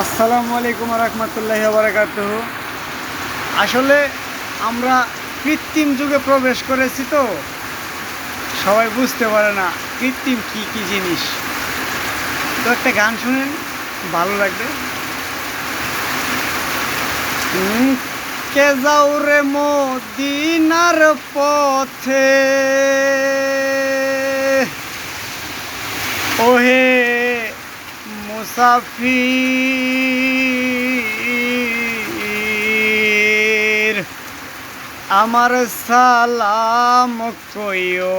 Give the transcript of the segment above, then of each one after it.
আসসালামু আলাইকুম রহমতুল্লাহি ওয়া বারাকাতুহু। আসলে আমরা কৃত্রিম যুগে প্রবেশ করেছি, তো সবাই বুঝতে পারে না কৃত্রিম কি কি জিনিস। তো একটা গান শুনেন, ভালো লাগবে। কে যাও রে মদিনার পথে, ওহে মুসাফির, আমার সালাম কইও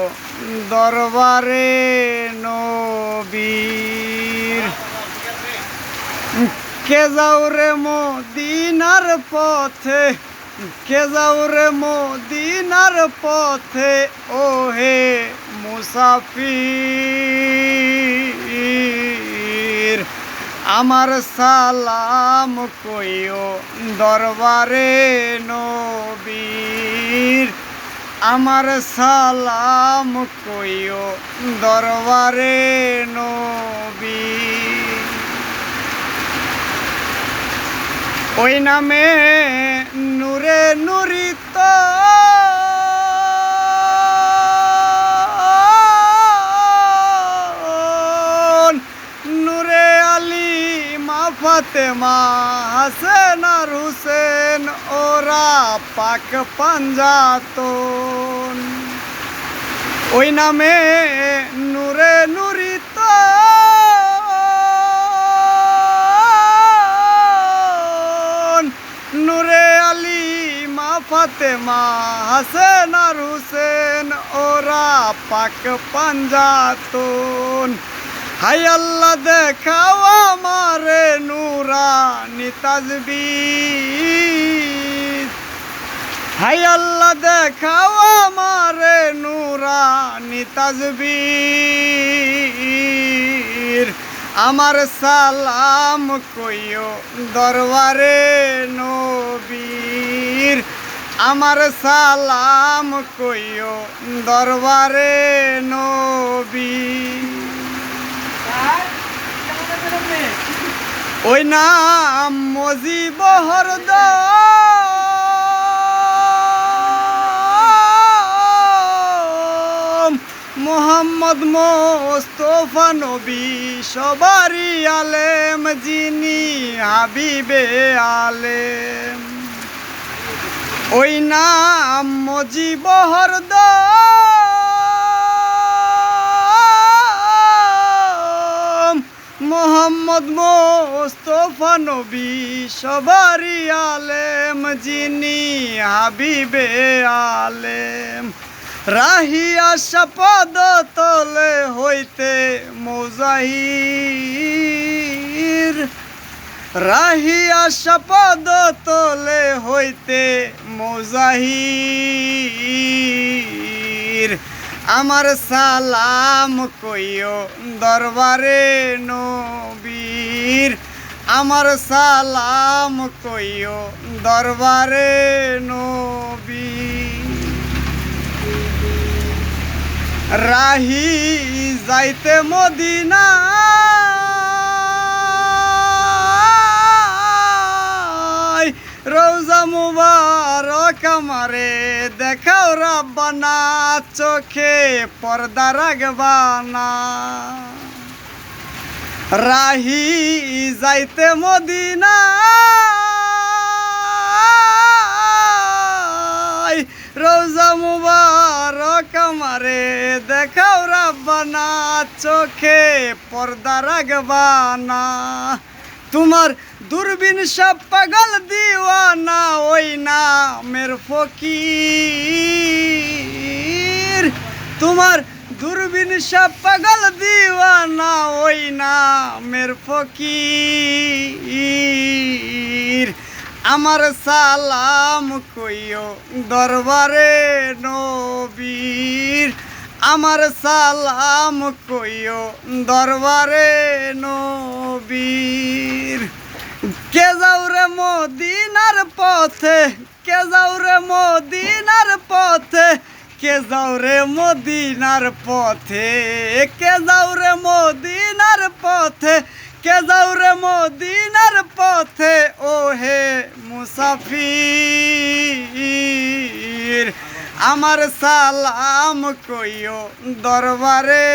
দরবারে নবীর। কে যাও রে মদিনার পথে, কে যাও রে মদিনার পথে, ওহে মুসাফির, আমার সালাম কইও দরবারে নবীর, আমার সালাম কইও দরবারে নবীর। ওই নামে নূরে নূরিত, নূরে আলী মা ফাতেমা হাসেন আর হুসেন, ওরা পাক পাঞ্জাতন। ওই নামে নূরে নূরিত, নূরে আলী মা ফাতেমা হাসেন আর হুসেন, ওরা পাক পাঞ্জাতন। হাই আল্লাহ দেখাও আমারে নূরানি তাজবীর, হাই আল্লাহ দেখাও আমারে নূরানি তাজবীর, আমার সালাম কইও দরবারে নবীর, আমার সালাম কইও দরবারে নবীর। ওই নাম মজিব হরদম, মোহাম্মদ মোস্তফা নবী সবারই আলেম, যিনি হাবিবে আলেম। ওই নাম মজিব হরদম, মোহাম্মদ মোস্তফা নবী সবারই আলেম, যিনি হাবিবে আলেম। রাহি আশা পদ তলে হইতে মুজাহির, রাহি আশা পদ তলে হইতে মুজাহির, আমার সালাম কইও দরবারে নবীর, আমার সালাম কইও দরবারে নবীর। রাহি যাইতে মদিনা, রওজা মুবারক আমারে দেখাও রাব্বানা, চোখে পর্দা রাখবানা। রাহি যাইতে মদিনা, রওজা মুবারক আমারে দেখাও রাব্বানা, চোখে পর্দা রাখবানা। তোমার দূরবীন সব পাগল দিওয়ানা, ওই নামের ফকির, তোমার দূরবীন সব পাগল দিওয়ানা, ওই নামের ফকির, আমার সালাম কইও দরবারে নবীর, আমার সালাম কইও দরবারে নবীর। কে যাও রে মদিনার পথে, কে যাও রে মদিনার পথে, কে যাও রে মদিনার পথে, কে যাও রে মদিনার পথে, কে যাও রে মদিনার পথে ও হে মুসাফির আমার সালাম কইও দরবারে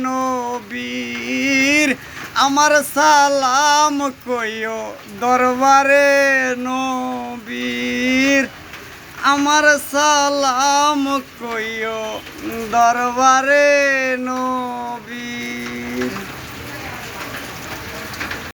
নবীর আমার সালাম কইও দরবারে নবীর আমার সালাম কইও দরবারে নবীর।